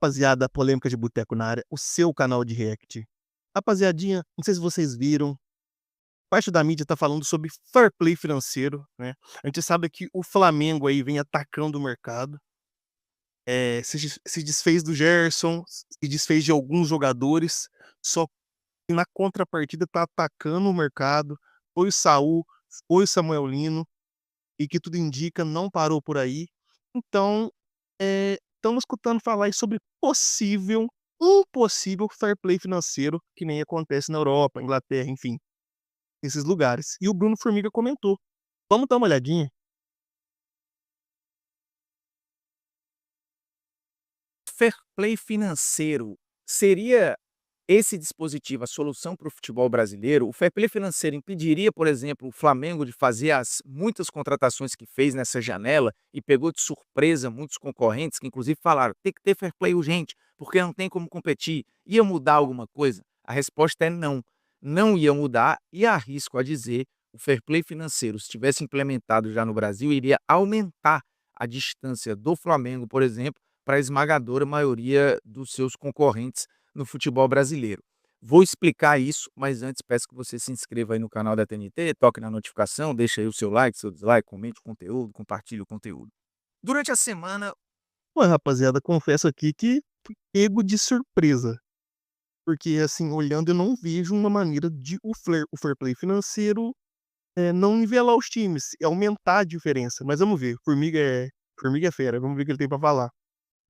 Rapaziada, polêmica de boteco na área, o seu canal de react. Rapaziadinha, não sei se vocês viram, parte da mídia tá falando sobre fair play financeiro, né. A gente sabe que o Flamengo aí vem atacando o mercado, se desfez do Gerson, se desfez de alguns jogadores, só que na contrapartida tá atacando o mercado, foi o Saul, foi o Samuel Lino, e que tudo indica não parou por aí. Então, estamos escutando falar aí sobre um possível fair play financeiro, que nem acontece na Europa, Inglaterra, enfim, esses lugares. E o Bruno Formiga comentou. Vamos dar uma olhadinha? Fair play financeiro, seria esse dispositivo a solução para o futebol brasileiro? O fair play financeiro impediria, por exemplo, o Flamengo de fazer as muitas contratações que fez nessa janela e pegou de surpresa muitos concorrentes que inclusive falaram: "Tem que ter fair play urgente, porque não tem como competir". Ia mudar alguma coisa? A resposta é não, não ia mudar e arrisco a dizer, o fair play financeiro, se tivesse implementado já no Brasil, iria aumentar a distância do Flamengo, por exemplo, para a esmagadora maioria dos seus concorrentes no futebol brasileiro. Vou explicar isso, mas antes peço que você se inscreva aí no canal da TNT, toque na notificação, deixe aí o seu like, seu dislike, comente o conteúdo, compartilhe o conteúdo. Durante a semana, Ué, rapaziada, confesso aqui que fui pego de surpresa, porque, assim, olhando eu não vejo uma maneira de o fair play financeiro, não nivelar os times, é aumentar a diferença, mas vamos ver, Formiga é fera, vamos ver o que ele tem pra falar.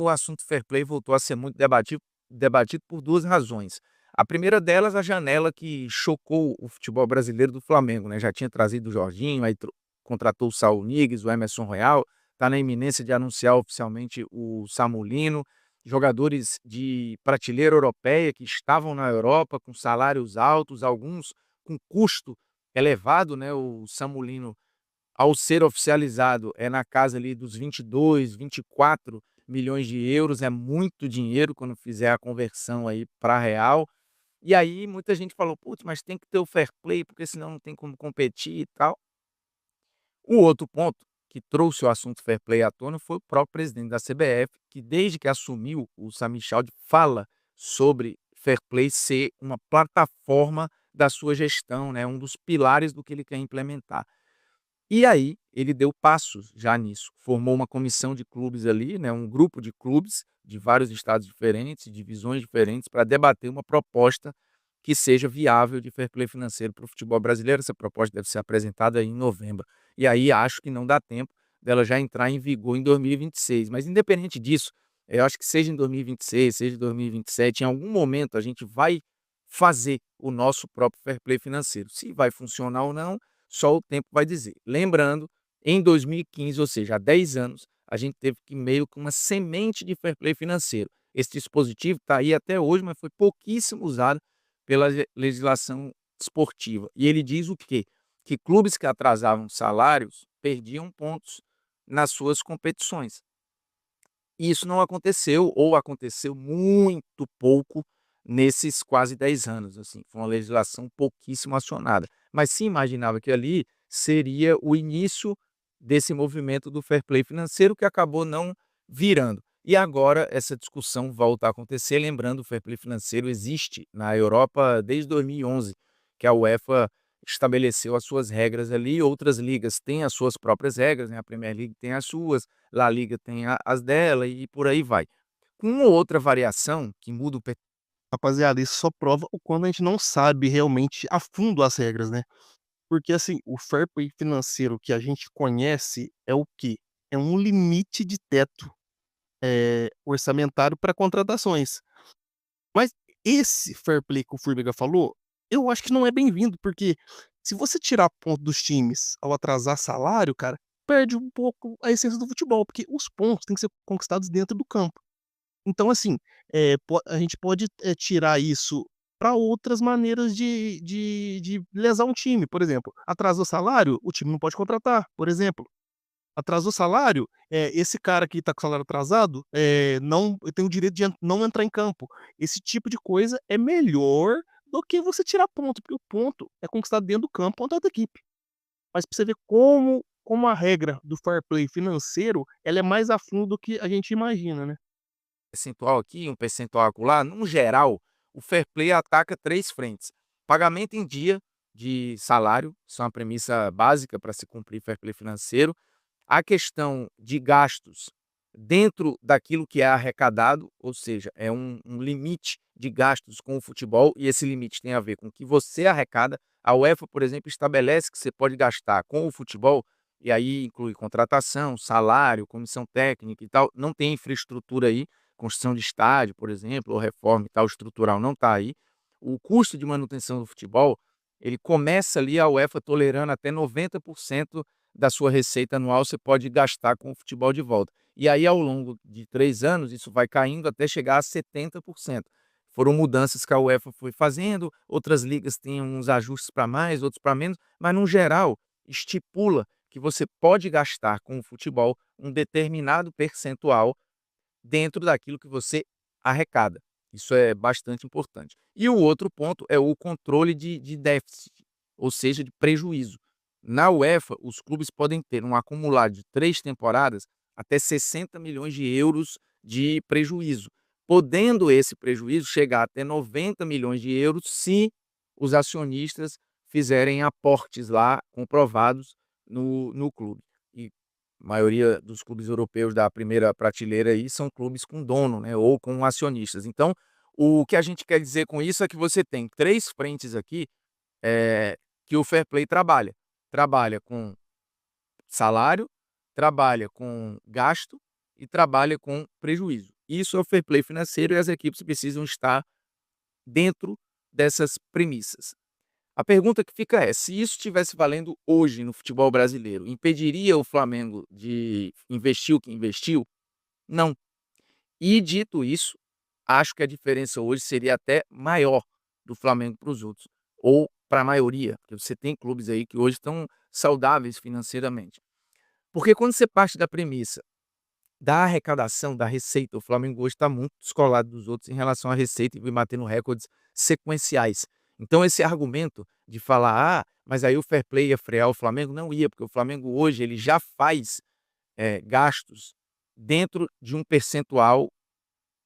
o assunto fair play voltou a ser muito debatido por duas razões. A primeira delas, a janela que chocou o futebol brasileiro do Flamengo, né? Já tinha trazido o Jorginho, aí contratou o Saul Niguez, o Emerson Royal, está na iminência de anunciar oficialmente o Samulino, jogadores de prateleira europeia que estavam na Europa com salários altos, alguns com custo elevado, né? O Samulino, ao ser oficializado, é na casa ali dos 22, 24 milhões de euros, é muito dinheiro quando fizer a conversão aí para real. E aí muita gente falou: "Putz, mas tem que ter o fair play, porque senão não tem como competir e tal". O outro ponto que trouxe o assunto fair play à tona foi o próprio presidente da CBF, que desde que assumiu, o Sami Chaldi, fala sobre fair play ser uma plataforma da sua gestão, né, um dos pilares do que ele quer implementar. E aí, ele deu passos já nisso, formou uma comissão de clubes ali, né, um grupo de clubes de vários estados diferentes, divisões diferentes, para debater uma proposta que seja viável de fair play financeiro para o futebol brasileiro. Essa proposta deve ser apresentada em novembro. E aí acho que não dá tempo dela já entrar em vigor em 2026. Mas independente disso, eu acho que seja em 2026, seja em 2027, em algum momento a gente vai fazer o nosso próprio fair play financeiro. Se vai funcionar ou não, só o tempo vai dizer. Lembrando, em 2015, ou seja, há 10 anos, a gente teve que meio que uma semente de fair play financeiro. Esse dispositivo está aí até hoje, mas foi pouquíssimo usado pela legislação esportiva. E ele diz o quê? Que clubes que atrasavam salários perdiam pontos nas suas competições. E isso não aconteceu, ou aconteceu muito pouco nesses quase 10 anos, assim, foi uma legislação pouquíssimo acionada. Mas se imaginava que ali seria o início desse movimento do fair play financeiro que acabou não virando. E agora essa discussão volta a acontecer, lembrando, o fair play financeiro existe na Europa desde 2011, que a UEFA estabeleceu as suas regras ali, outras ligas têm as suas próprias regras, né, a Premier League tem as suas, La Liga tem as dela e por aí vai. Com uma outra variação que muda o Rapaziada, isso só prova o quanto a gente não sabe realmente a fundo as regras, né. Porque, assim, o fair play financeiro que a gente conhece é o quê? É um limite de teto, orçamentário para contratações. Mas esse fair play que o Formiga falou, eu acho que não é bem-vindo, porque se você tirar ponto dos times ao atrasar salário, cara, perde um pouco a essência do futebol, porque os pontos têm que ser conquistados dentro do campo. Então, assim, a gente pode, tirar isso para outras maneiras de lesar um time, por exemplo, atrasou salário, o time não pode contratar, por exemplo. Atrasou salário, esse cara que tá com salário atrasado, não tem o direito de não entrar em campo. Esse tipo de coisa é melhor do que você tirar ponto, porque o ponto é conquistado dentro do campo contra a outra equipe. Mas pra você ver como a regra do fair play financeiro, ela é mais a fundo do que a gente imagina, né. percentual aqui, um percentual acolá, num geral, o fair play ataca 3 frentes: pagamento em dia de salário, isso é uma premissa básica para se cumprir fair play financeiro, a questão de gastos dentro daquilo que é arrecadado, ou seja, é um limite de gastos com o futebol, e esse limite tem a ver com o que você arrecada. A UEFA, por exemplo, estabelece que você pode gastar com o futebol, e aí inclui contratação, salário, comissão técnica e tal. Não tem infraestrutura aí, construção de estádio, por exemplo, ou reforma e tal, estrutural não está aí. O custo de manutenção do futebol, ele começa ali a UEFA tolerando até 90% da sua receita anual você pode gastar com o futebol de volta. E aí, ao longo de 3 anos, isso vai caindo até chegar a 70%. Foram mudanças que a UEFA foi fazendo, outras ligas têm uns ajustes para mais, outros para menos, mas no geral estipula que você pode gastar com o futebol um determinado percentual dentro daquilo que você arrecada. Isso é bastante importante. E o outro ponto é o controle de déficit, ou seja, de prejuízo. Na UEFA, os clubes podem ter um acumulado de 3 temporadas até 60 milhões de euros de prejuízo, podendo esse prejuízo chegar até 90 milhões de euros se os acionistas fizerem aportes lá comprovados no clube. E a maioria dos clubes europeus da primeira prateleira aí são clubes com dono, né, ou com acionistas. Então, o que a gente quer dizer com isso é que você tem 3 frentes aqui, que o fair play trabalha. Trabalha com salário, trabalha com gasto e trabalha com prejuízo. Isso é o fair play financeiro, e as equipes precisam estar dentro dessas premissas. A pergunta que fica é: se isso estivesse valendo hoje no futebol brasileiro, impediria o Flamengo de investir o que investiu? Não. E dito isso, acho que a diferença hoje seria até maior do Flamengo para os outros, ou para a maioria, porque você tem clubes aí que hoje estão saudáveis financeiramente. Porque quando você parte da premissa da arrecadação, da receita, o Flamengo hoje está muito descolado dos outros em relação à receita e vem batendo recordes sequenciais. Então esse argumento de falar: "Ah, mas aí o fair play ia frear o Flamengo", não ia, porque o Flamengo hoje ele já faz, gastos dentro de um percentual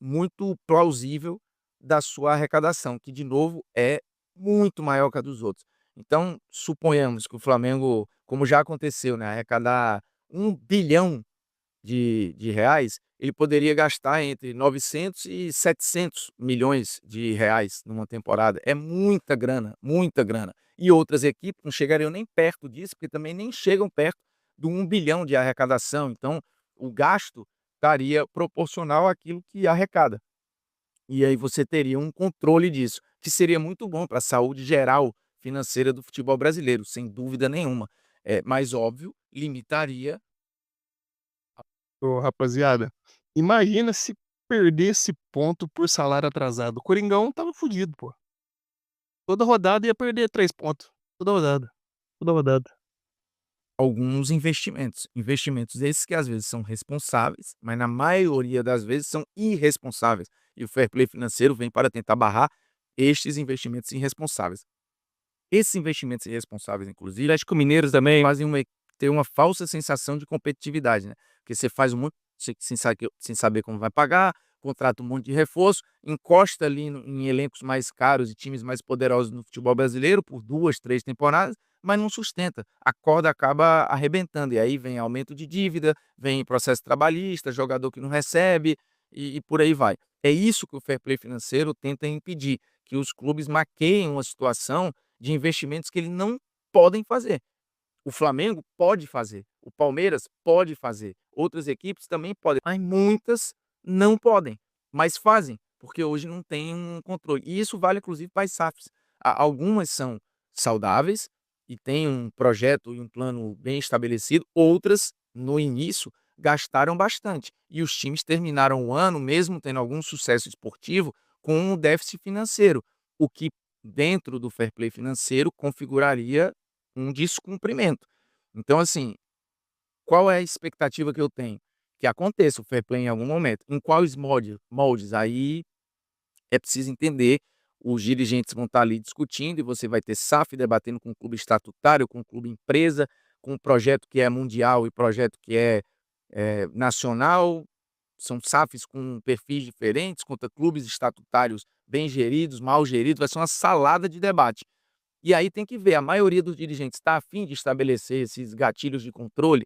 muito plausível da sua arrecadação, que de novo é muito maior que a dos outros. Então, suponhamos que o Flamengo, como já aconteceu, né, arrecadar 1 bilhão de reais, ele poderia gastar entre 900 e 700 milhões de reais numa temporada. É muita grana, muita grana. E outras equipes não chegariam nem perto disso, porque também nem chegam perto do 1 bilhão de arrecadação. Então, o gasto estaria proporcional àquilo que arrecada. E aí você teria um controle disso, que seria muito bom para a saúde geral financeira do futebol brasileiro, sem dúvida nenhuma. Mas óbvio, limitaria. Ô, rapaziada, imagina se perdesse ponto por salário atrasado. O Coringão tava fudido, pô. Toda rodada ia perder 3 pontos. Toda rodada, toda rodada. Alguns investimentos. Investimentos esses que às vezes são responsáveis, mas na maioria das vezes são irresponsáveis. E o fair play financeiro vem para tentar barrar estes investimentos irresponsáveis. Esses investimentos irresponsáveis, inclusive, acho que os mineiros também fazem ter uma falsa sensação de competitividade, né? Porque você faz um monte sem saber como vai pagar, contrata um monte de reforço, encosta ali em elencos mais caros e times mais poderosos no futebol brasileiro por 2, 3 temporadas, mas não sustenta. A corda acaba arrebentando, e aí vem aumento de dívida, vem processo trabalhista, jogador que não recebe, e por aí vai. É isso que o fair play financeiro tenta impedir, que os clubes maqueiem uma situação de investimentos que eles não podem fazer. O Flamengo pode fazer, o Palmeiras pode fazer, outras equipes também podem, mas muitas não podem, mas fazem, porque hoje não tem um controle. E isso vale inclusive para as SAFs. Algumas são saudáveis e têm um projeto e um plano bem estabelecido, outras, no início, gastaram bastante. E os times terminaram o ano, mesmo tendo algum sucesso esportivo, com um déficit financeiro, o que dentro do fair play financeiro configuraria um descumprimento. Então, assim, qual é a expectativa que eu tenho? Que aconteça o fair play em algum momento. Em quais moldes? Aí é preciso entender. Os dirigentes vão estar ali discutindo, e você vai ter SAF debatendo com o clube estatutário, com o clube empresa, com o projeto que é mundial e projeto que é nacional. são SAFs com perfis diferentes, contra clubes estatutários bem geridos, mal geridos, vai ser uma salada de debate. E aí tem que ver, a maioria dos dirigentes está a fim de estabelecer esses gatilhos de controle,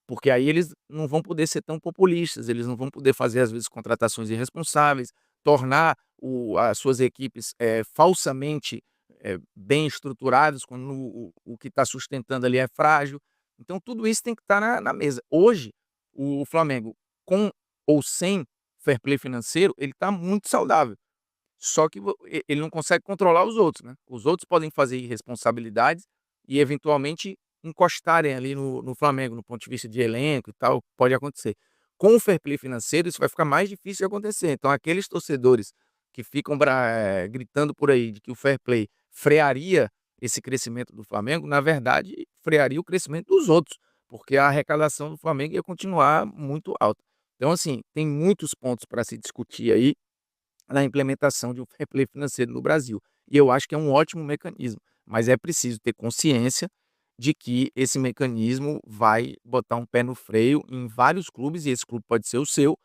porque aí eles não vão poder ser tão populistas, eles não vão poder fazer, às vezes, contratações irresponsáveis, tornar as suas equipes falsamente bem estruturadas, quando o que está sustentando ali é frágil. Então, tudo isso tem que estar na mesa. Hoje, o Flamengo, com ou sem fair play financeiro, ele está muito saudável. Só que ele não consegue controlar os outros, né. Os outros podem fazer irresponsabilidades e eventualmente encostarem ali no Flamengo, no ponto de vista de elenco e tal, pode acontecer. Com o fair play financeiro isso vai ficar mais difícil de acontecer, então aqueles torcedores que ficam gritando por aí de que o fair play frearia esse crescimento do Flamengo, na verdade frearia o crescimento dos outros, porque a arrecadação do Flamengo ia continuar muito alta. Então assim, tem muitos pontos para se discutir aí, na implementação de um fair play financeiro no Brasil. E eu acho que é um ótimo mecanismo, mas é preciso ter consciência de que esse mecanismo vai botar um pé no freio em vários clubes, e esse clube pode ser o seu,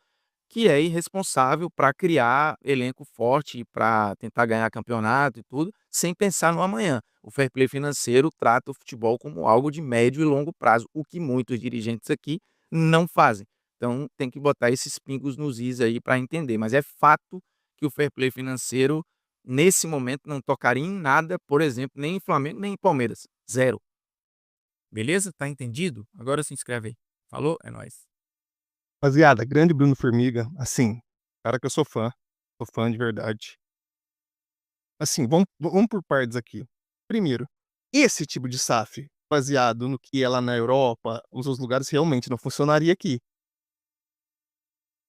que é irresponsável para criar elenco forte para tentar ganhar campeonato e tudo, sem pensar no amanhã. O fair play financeiro trata o futebol como algo de médio e longo prazo, o que muitos dirigentes aqui não fazem. Então tem que botar esses pingos nos is aí para entender, mas é fato que o fair play financeiro, nesse momento, não tocaria em nada, por exemplo, nem em Flamengo, nem em Palmeiras. Zero. Beleza? Tá entendido? Agora se inscreve aí. Falou? É nóis. Rapaziada, grande Bruno Formiga, assim, cara que eu sou fã de verdade. Assim, vamos por partes aqui. Primeiro, esse tipo de SAF, baseado no que é lá na Europa, nos outros lugares, realmente não funcionaria aqui.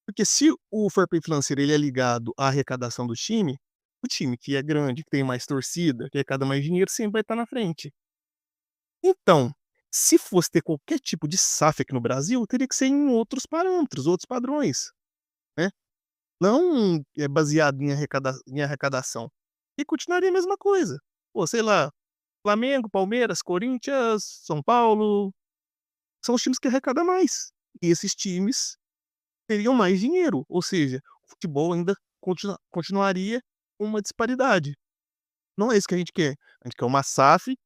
Porque se o fair play financeiro ele é ligado à arrecadação do time, o time que é grande, que tem mais torcida, que arrecada mais dinheiro, sempre vai estar na frente. Então, se fosse ter qualquer tipo de SAF aqui no Brasil, teria que ser em outros parâmetros, outros padrões, né? Não é baseado em arrecadação. E continuaria a mesma coisa. Pô, sei lá, Flamengo, Palmeiras, Corinthians, São Paulo, são os times que arrecadam mais. E esses times teriam mais dinheiro, ou seja, o futebol ainda continuaria com uma disparidade. Não é isso que a gente quer. A gente quer uma SAF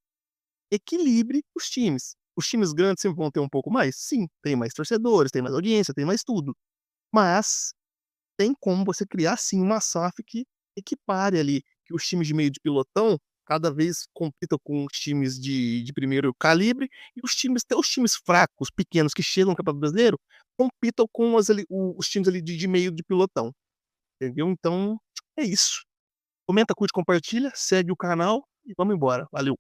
equilibre os times. Os times grandes sempre vão ter um pouco mais? Sim, tem mais torcedores, tem mais audiência, tem mais tudo. Mas tem como você criar sim uma SAF que equipare ali, que os times de meio de pilotão cada vez compitam com os times de primeiro calibre e os times, até os times fracos, pequenos que chegam no Campeonato Brasileiro, compitam com os times ali de meio de pilotão, entendeu? Então é isso. Comenta, curte, compartilha, segue o canal e vamos embora. Valeu!